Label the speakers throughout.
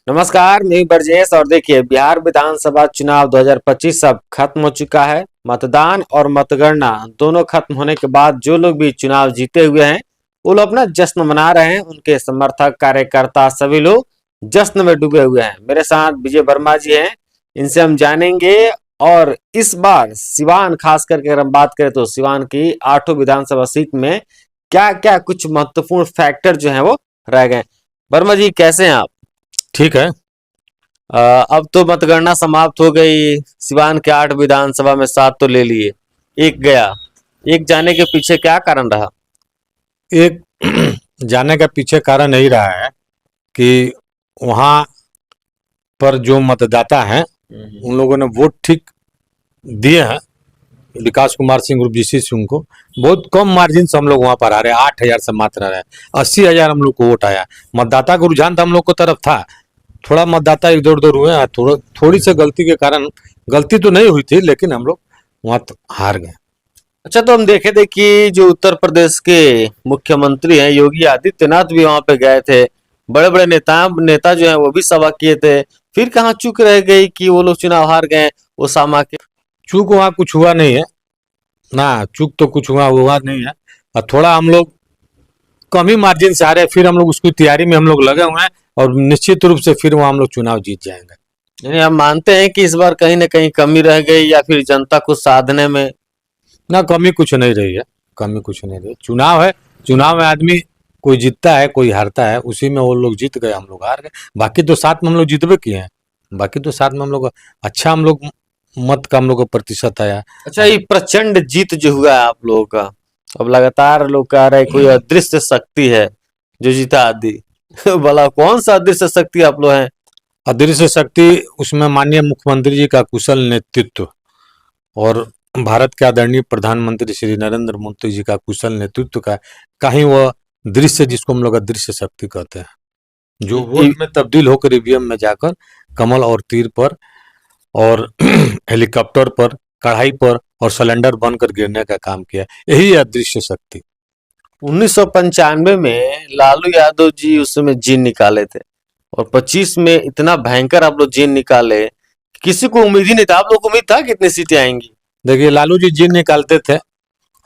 Speaker 1: नमस्कार, मैं ब्रजेश। और देखिए, बिहार विधानसभा चुनाव 2025 अब खत्म हो चुका है। मतदान और मतगणना दोनों खत्म होने के बाद जो लोग भी चुनाव जीते हुए हैं वो लोग अपना जश्न मना रहे हैं। उनके समर्थक, कार्यकर्ता सभी लोग जश्न में डूबे हुए हैं। मेरे साथ विजय वर्मा जी हैं, इनसे हम जानेंगे। और इस बार सिवान, खास करके अगर हम बात करें तो सिवान की 8 विधानसभा सीट में क्या क्या कुछ महत्वपूर्ण फैक्टर जो है वो रह गए। वर्मा जी, कैसे हैं आप?
Speaker 2: ठीक है।
Speaker 1: अब तो मतगणना समाप्त हो गई। सिवान के 8 विधानसभा में 7 तो ले लिए, एक गया। एक जाने के पीछे क्या कारण रहा?
Speaker 2: एक जाने का पीछे कारण यही रहा है कि वहाँ पर जो मतदाता हैं उन लोगों ने वोट ठीक दिए हैं। विकास कुमार सिंह और जीसी सिंह को बहुत कम मार्जिन से हम लोग वहाँ पर आ रहे हैं। 8,000 से मात्र आ रहे हैं। 80,000 हम लोग को वोट आया। मतदाता का रुझान तो हम लोग को तरफ था। थोड़ा मतदाता इधर उधर हुए हैं। थोड़ी सी गलती के कारण, गलती तो नहीं हुई थी लेकिन हम लोग वहाँ हार गए।
Speaker 1: अच्छा, तो हम देखे थे कि जो उत्तर प्रदेश के मुख्यमंत्री हैं योगी आदित्यनाथ भी वहां पे गए थे। बड़े बड़े नेता जो हैं वो भी सभा किए थे। फिर कहाँ चूक रह गई कि वो लोग चुनाव हार गए ओसामा के?
Speaker 2: चूक वहाँ कुछ हुआ नहीं है ना। चूक तो कुछ हुआ नहीं है। और थोड़ा हम लोग कम ही मार्जिन से आ रहे हैं। फिर हम लोग उसकी तैयारी में हम लोग लगे हुए हैं और निश्चित रूप से फिर वहाँ हम लोग चुनाव जीत जाएंगे।
Speaker 1: यानी हम मानते हैं कि इस बार कहीं ना कहीं कमी रह गई, या फिर जनता को साधने में?
Speaker 2: ना, कमी कुछ नहीं रही है। कमी कुछ नहीं रही। चुनाव है, चुनाव में आदमी कोई जीतता है कोई हारता है। उसी में वो लोग जीत गए, हम लोग हार गए। बाकी तो साथ में हम लोग जीतबे किए हैं। बाकी तो साथ में हम लोग अच्छा, हम लोग मत का हम लोग का प्रतिशत आया।
Speaker 1: अच्छा, ये प्रचंड जीत जो हुआ है आप लोगों का, अब लगातार लोग कह रहे हैं कोई अदृश्य शक्ति है जो जीता आदि। भला कौन सा अदृश्य शक्ति आप लोग हैं?
Speaker 2: अदृश्य शक्ति उसमें माननीय मुख्यमंत्री जी का कुशल नेतृत्व और भारत के आदरणीय प्रधानमंत्री श्री नरेंद्र मोदी जी का कुशल नेतृत्व का ही वह दृश्य, जिसको हम लोग अदृश्य शक्ति कहते हैं, जो वोट में तब्दील होकर ईवीएम में जाकर कमल और तीर पर और हेलीकॉप्टर पर, कढ़ाई पर और सिलेंडर बनकर गिरने का काम किया। यही है अदृश्य शक्ति।
Speaker 1: 1995 में लालू यादव जी उस समय जीन निकाले थे, और 25 में इतना भयंकर आप लोग जीन निकाले, किसी को उम्मीद ही नहीं था। आप लोग को उम्मीद था कितनी सीटें आएंगी?
Speaker 2: देखिए, लालू जी जीन निकालते थे,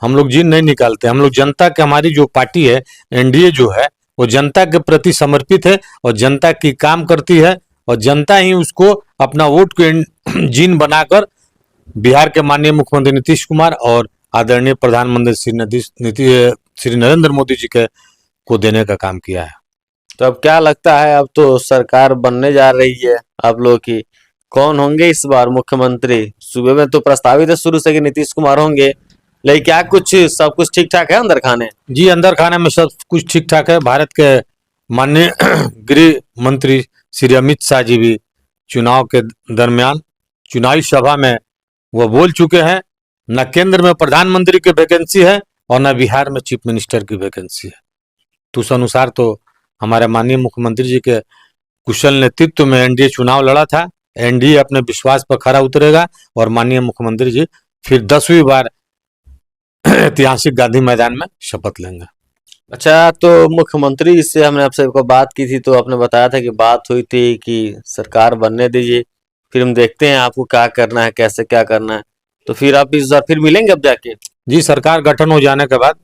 Speaker 2: हम लोग जीन नहीं निकालते। हम लोग जनता के, हमारी जो पार्टी है एनडीए जो है, वो जनता के प्रति समर्पित है और जनता की काम करती है। और जनता ही उसको अपना वोट को जीन बनाकर बिहार के माननीय मुख्यमंत्री नीतीश कुमार और आदरणीय प्रधानमंत्री श्री नरेंद्र मोदी जी के को देने का काम किया है।
Speaker 1: तो अब क्या लगता है, अब तो सरकार बनने जा रही है आप लोगों की, कौन होंगे इस बार मुख्यमंत्री? सुबह में तो प्रस्तावित है शुरू से कि नीतीश कुमार होंगे, लेकिन क्या कुछ सब कुछ ठीक ठाक है अंदर खाने?
Speaker 2: जी, अंदर खाने में सब कुछ ठीक ठाक है। भारत के माननीय गृह मंत्री श्री अमित शाह जी भी चुनाव के दरमियान चुनावी सभा में वो बोल चुके हैं, न केंद्र में प्रधानमंत्री की वैकेंसी है और न बिहार में चीफ मिनिस्टर की वैकेंसी है। तो उस अनुसार तो हमारे माननीय मुख्यमंत्री जी के कुशल नेतृत्व में एनडीए चुनाव लड़ा था। एनडीए अपने विश्वास पर खरा उतरेगा और माननीय मुख्यमंत्री जी फिर 10वीं बार ऐतिहासिक गांधी मैदान में शपथ लेंगे।
Speaker 1: अच्छा, तो मुख्यमंत्री से हमने आपसे को बात की थी, तो आपने बताया था कि बात हुई थी कि सरकार बनने दीजिए, फिर हम देखते हैं आपको क्या करना है, कैसे क्या करना है। तो फिर आप इस बार फिर मिलेंगे अब जाके?
Speaker 2: जी, सरकार गठन हो जाने के बाद,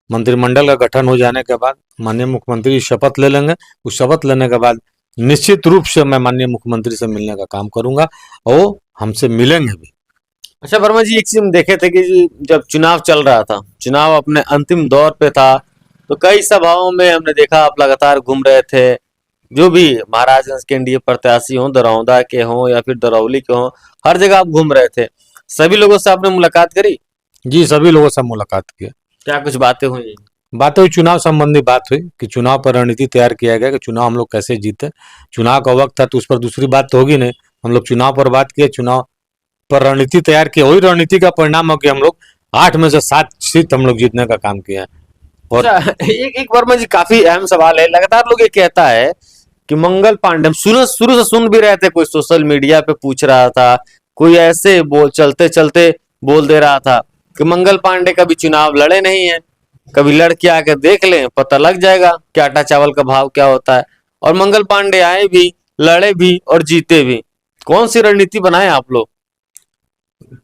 Speaker 2: मंत्रिमंडल का गठन हो जाने के बाद माननीय मुख्यमंत्री शपथ ले लेंगे। उस शपथ लेने के बाद निश्चित रूप से मैं माननीय मुख्यमंत्री से मिलने का काम करूंगा और हमसे मिलेंगे भी।
Speaker 1: अच्छा वर्मा जी, एक चीज हम देखे थे कि जब चुनाव चल रहा था, चुनाव अपने अंतिम दौर पे था, तो कई सभाओं में हमने देखा आप लगातार घूम रहे थे। जो भी महाराजगंज के एनडीए प्रत्याशी हों, दरौंदा के हों या फिर दरौली के हों, हर जगह आप घूम रहे थे। सभी लोगों से आपने मुलाकात करी?
Speaker 2: जी, सभी लोगों से मुलाकात की।
Speaker 1: क्या कुछ बातें हुई?
Speaker 2: बात हुई, चुनाव संबंधी बात हुई कि चुनाव पर रणनीति तैयार किया गया कि चुनाव हम लोग कैसे जीते। चुनाव का वक्त था तो उस पर दूसरी बात तो होगी नहीं। हम लोग चुनाव पर बात किए, चुनाव पर रणनीति तैयार की। वही रणनीति का परिणाम हो कि हम लोग 8 में से 7 सीट हम लोग जीतने का काम किया। और
Speaker 1: अच्छा, एक वर्मा जी, काफी अहम सवाल है। लगातार लोग ये कहता है कि मंगल पांडे, हम शुरू से सुन भी रहे थे, कोई सोशल मीडिया पे पूछ रहा था, कोई ऐसे बोल चलते चलते बोल दे रहा था कि मंगल पांडे कभी चुनाव लड़े नहीं है, कभी लड़के आके देख लें, पता लग जाएगा कि आटा चावल का भाव क्या होता है। और मंगल पांडे आए भी, लड़े भी और जीते भी। कौन सी रणनीति बनाए आप लोग?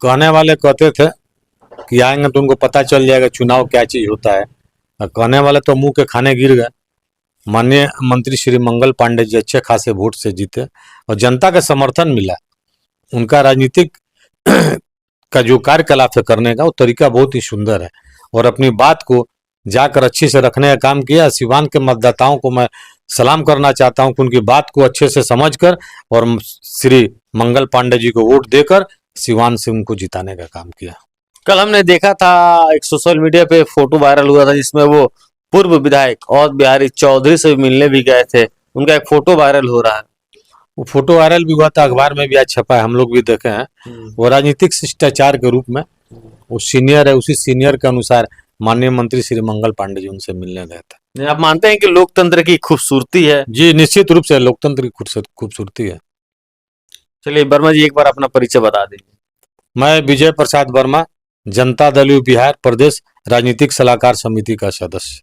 Speaker 2: कहने वाले कहते थे कि आएंगे तो उनको पता चल जाएगा चुनाव क्या चीज होता है, और कहने वाले तो मुंह के खाने गिर गए। माननीय मंत्री श्री मंगल पांडे जी अच्छे खासे वोट से जीते और जनता का समर्थन मिला। उनका राजनीतिक का जो कार्यकलाप है करने का, वो तरीका बहुत ही सुंदर है और अपनी बात को जाकर अच्छे से रखने का काम किया। सिवान के मतदाताओं को मैं सलाम करना चाहता हूं कि उनकी बात को अच्छे से समझकर और श्री मंगल पांडे जी को वोट देकर सिवान से उनको जिताने का काम किया।
Speaker 1: कल हमने देखा था एक सोशल मीडिया पे फोटो वायरल हुआ था जिसमें वो पूर्व विधायक और बिहारी चौधरी से मिलने भी गए थे। उनका एक फोटो वायरल हो रहा है।
Speaker 2: वो फोटो वायरल भी हुआ था, अखबार में भी आज छपा है, हम लोग भी देखे हैं। वो राजनीतिक शिष्टाचार के रूप में वो सीनियर है, उसी सीनियर के अनुसार माननीय मंत्री श्री मंगल पांडे जी उनसे मिलने गए थे।
Speaker 1: नहीं, आप मानते हैं कि लोकतंत्र की खूबसूरती है?
Speaker 2: जी निश्चित रूप से लोकतंत्र की खूबसूरती है।
Speaker 1: चलिए वर्मा जी एक बार अपना परिचय बता दीजिए।
Speaker 2: मैं विजय प्रसाद वर्मा, जनता दल यू बिहार प्रदेश राजनीतिक सलाहकार समिति का सदस्य।